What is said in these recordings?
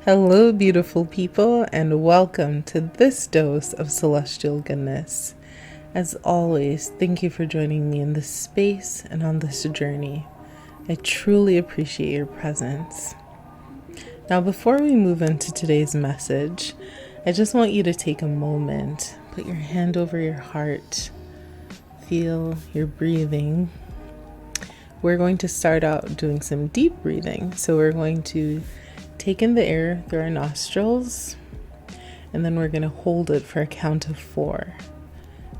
Hello, beautiful people, and welcome to this dose of celestial goodness. As always, thank you for joining me in this space and on this journey. I truly appreciate your presence. Now, before we move into today's message, I just want you to take a moment, put your hand over your heart, feel your breathing. We're going to start out doing some deep breathing. So we're going to take in the air through our nostrils, and then we're going to hold it for a count of 4.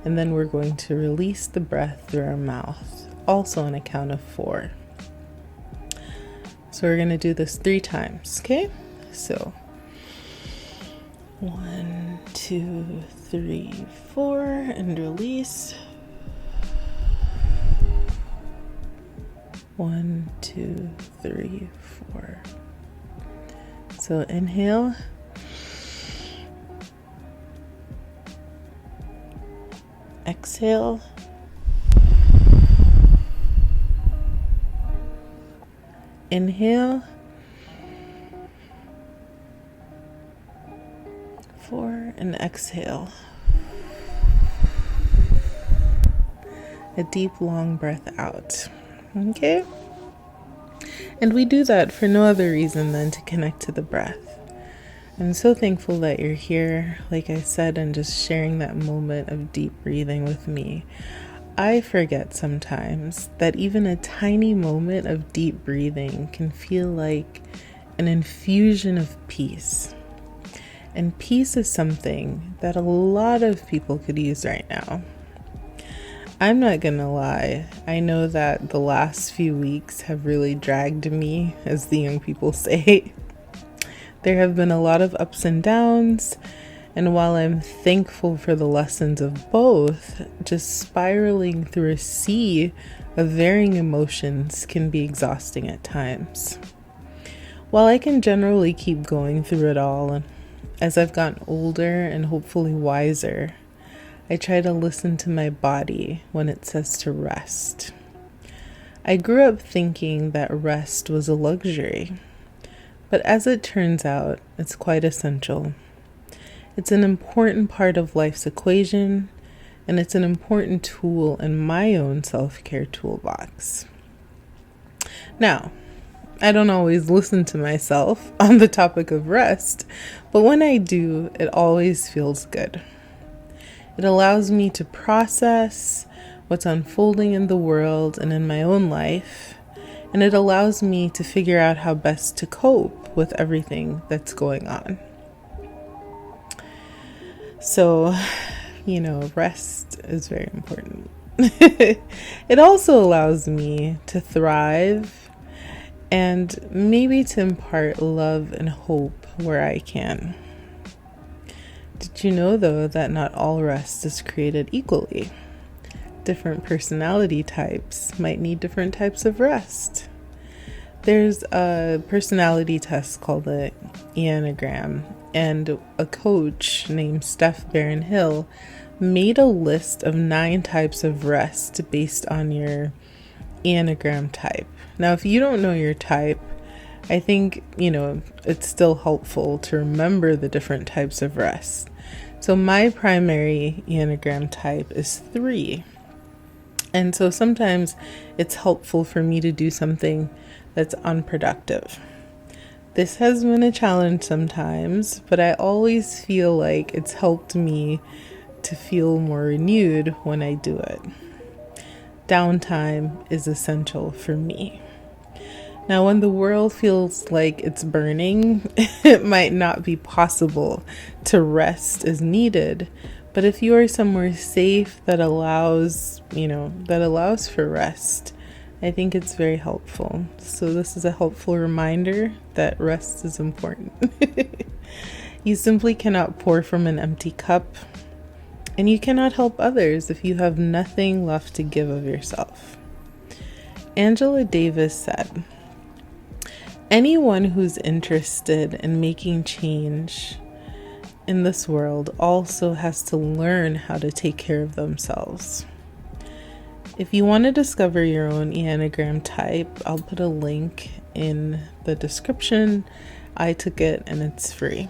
And then we're going to release the breath through our mouth, also on a count of 4. So we're going to do this 3 times, okay? So 1, 2, 3, 4, and release. 1, 2, 3, 4. So inhale, exhale, inhale, 4, and exhale. A deep, long breath out. Okay? And we do that for no other reason than to connect to the breath. I'm so thankful that you're here, like I said, and just sharing that moment of deep breathing with me. I forget sometimes that even a tiny moment of deep breathing can feel like an infusion of peace. And peace is something that a lot of people could use right now. I'm not gonna lie, I know that the last few weeks have really dragged me, as the young people say. There have been a lot of ups and downs, and while I'm thankful for the lessons of both, just spiraling through a sea of varying emotions can be exhausting at times. While I can generally keep going through it all, as I've gotten older and hopefully wiser, I try to listen to my body when it says to rest. I grew up thinking that rest was a luxury, but as it turns out, it's quite essential. It's an important part of life's equation, and it's an important tool in my own self-care toolbox. Now, I don't always listen to myself on the topic of rest, but when I do, it always feels good. It allows me to process what's unfolding in the world and in my own life, and it allows me to figure out how best to cope with everything that's going on. So, rest is very important. It also allows me to thrive and maybe to impart love and hope where I can. Did you know, though, that not all rest is created equally? Different personality types might need different types of rest. There's a personality test called the Enneagram, and a coach named Steph Barron Hill made a list of 9 types of rest based on your Enneagram type. Now, if you don't know your type, I think, it's still helpful to remember the different types of rest. So my primary Enneagram type is 3. And so sometimes it's helpful for me to do something that's unproductive. This has been a challenge sometimes, but I always feel like it's helped me to feel more renewed when I do it. Downtime is essential for me. Now, when the world feels like it's burning, it might not be possible to rest as needed. But if you are somewhere safe that allows for rest, I think it's very helpful. So this is a helpful reminder that rest is important. You simply cannot pour from an empty cup, and you cannot help others if you have nothing left to give of yourself. Angela Davis said, "Anyone who's interested in making change in this world also has to learn how to take care of themselves." If you want to discover your own Enneagram type, I'll put a link in the description. I took it and it's free.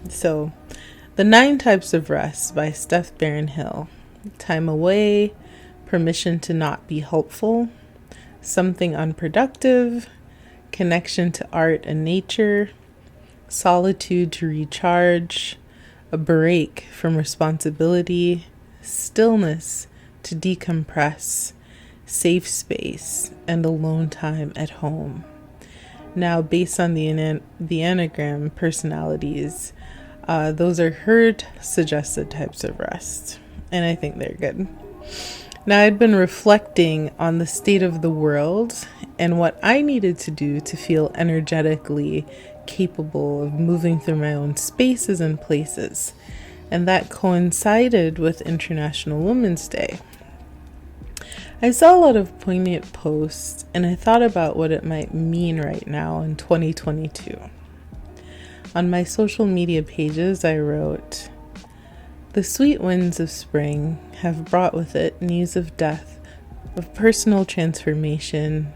So, The 9 Types of Rest by Steph Barron Hill. Time away, permission to not be helpful, something unproductive, connection to art and nature, solitude to recharge, a break from responsibility, stillness to decompress, safe space, and alone time at home. Now, based on the Enneagram personalities, those are her suggested types of rest, and I think they're good. Now, I'd been reflecting on the state of the world and what I needed to do to feel energetically capable of moving through my own spaces and places, and that coincided with International Women's Day. I saw a lot of poignant posts, and I thought about what it might mean right now in 2022. On my social media pages, I wrote, "The sweet winds of spring have brought with it news of death, of personal transformation,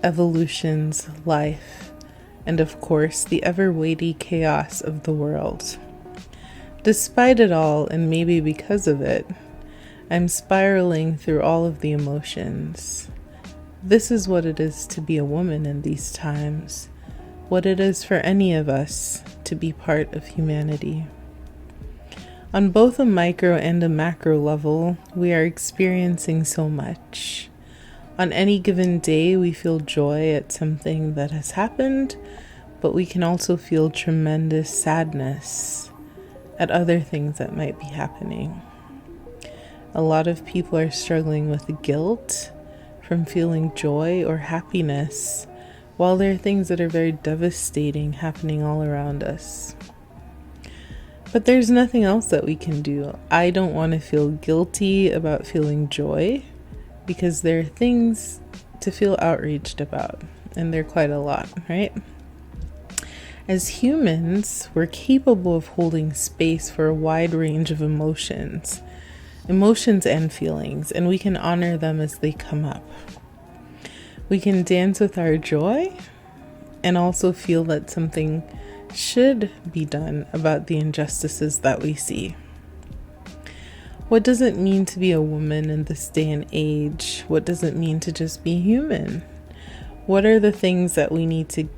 evolutions, life, and of course, the ever-weighty chaos of the world. Despite it all, and maybe because of it, I'm spiraling through all of the emotions. This is what it is to be a woman in these times, what it is for any of us to be part of humanity. On both a micro and a macro level, we are experiencing so much. On any given day, we feel joy at something that has happened, but we can also feel tremendous sadness at other things that might be happening. A lot of people are struggling with guilt from feeling joy or happiness, while there are things that are very devastating happening all around us. But there's nothing else that we can do. I don't want to feel guilty about feeling joy, because there are things to feel outraged about, and they're quite a lot, right? As humans, we're capable of holding space for a wide range of emotions and feelings, and we can honor them as they come up. We can dance with our joy and also feel that something should be done about the injustices that we see. What does it mean to be a woman in this day and age? What does it mean to just be human? What are the things that we need to,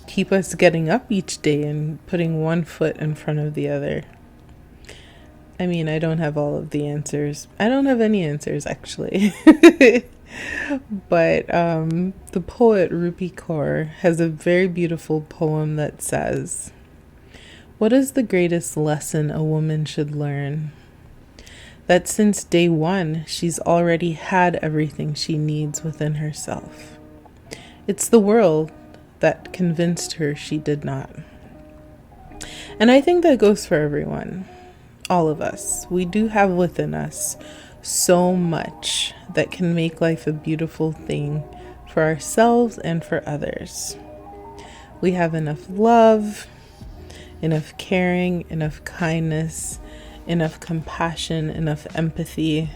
keep us getting up each day and putting one foot in front of the other? I mean, I don't have all of the answers. I don't have any answers, actually. But the poet Rupi Kaur has a very beautiful poem that says, "What is the greatest lesson a woman should learn? That since day one, she's already had everything she needs within herself. It's the world that convinced her she did not." And I think that goes for everyone. All of us. We do have within us so much that can make life a beautiful thing for ourselves and for others. We have enough love, enough caring, enough kindness, enough compassion, enough empathy.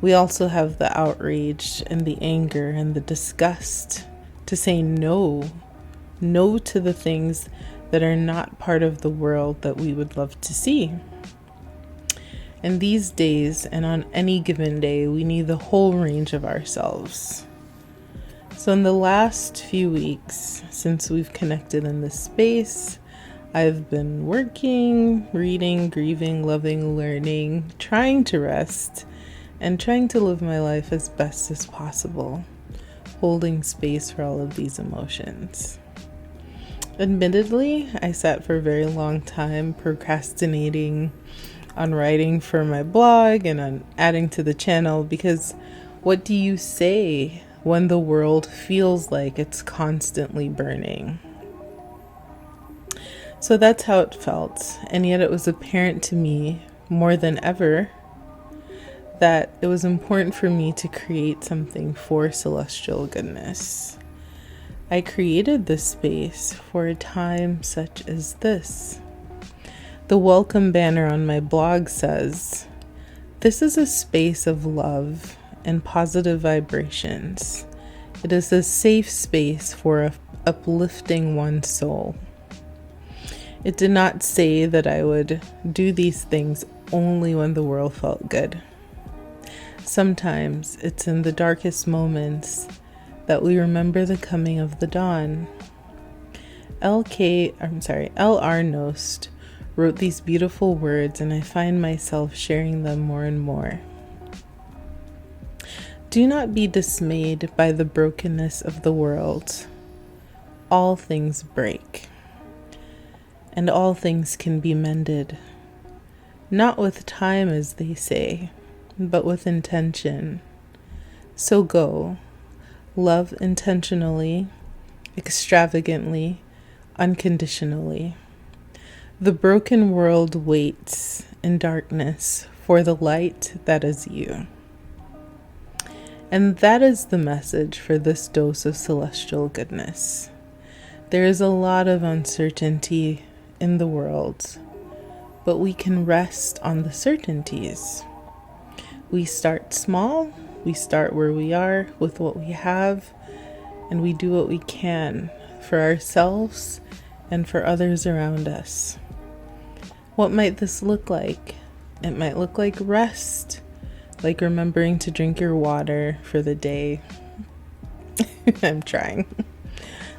We also have the outrage and the anger and the disgust to say no to the things that are not part of the world that we would love to see. And these days, and on any given day, we need the whole range of ourselves. So in the last few weeks, since we've connected in this space, I've been working, reading, grieving, loving, learning, trying to rest, and trying to live my life as best as possible, holding space for all of these emotions. Admittedly, I sat for a very long time procrastinating on writing for my blog and on adding to the channel, because what do you say when the world feels like it's constantly burning? So that's how it felt, and yet it was apparent to me more than ever that it was important for me to create something for celestial goodness. I created this space for a time such as this. The welcome banner on my blog says, "This is a space of love and positive vibrations. It is a safe space for uplifting one's soul. It did not say that I would do these things only when the world felt good. Sometimes it's in the darkest moments that we remember the coming of the dawn. L.R. Nost wrote these beautiful words, and I find myself sharing them more and more. Do not be dismayed by the brokenness of the world. All things break, and all things can be mended, not with time, as they say, but with intention. So go, love intentionally, extravagantly, unconditionally. The broken world waits in darkness for the light that is you. And that is the message for this dose of celestial goodness. There is a lot of uncertainty in the world, but we can rest on the certainties. We start small, we start where we are with what we have, and we do what we can for ourselves and for others around us. What might this look like? It might look like rest, like remembering to drink your water for the day. I'm trying.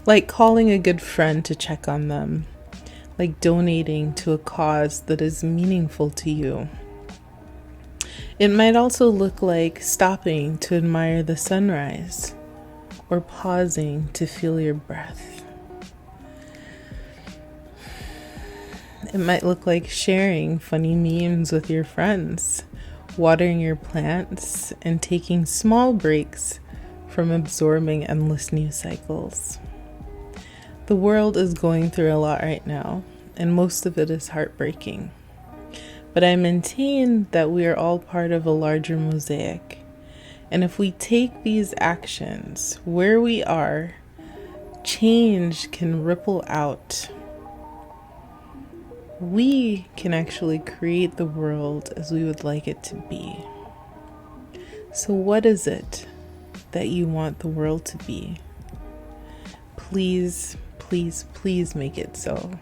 Like calling a good friend to check on them. Like donating to a cause that is meaningful to you. It might also look like stopping to admire the sunrise, or pausing to feel your breath. It might look like sharing funny memes with your friends, watering your plants, and taking small breaks from absorbing endless news cycles. The world is going through a lot right now, and most of it is heartbreaking. But I maintain that we are all part of a larger mosaic. And if we take these actions where we are, change can ripple out. We can actually create the world as we would like it to be. So what is it that you want the world to be? Please, please, please make it so.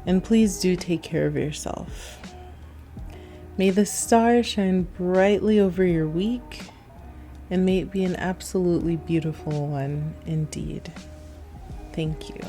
And please do take care of yourself. May the stars shine brightly over your week, and may it be an absolutely beautiful one indeed. Thank you.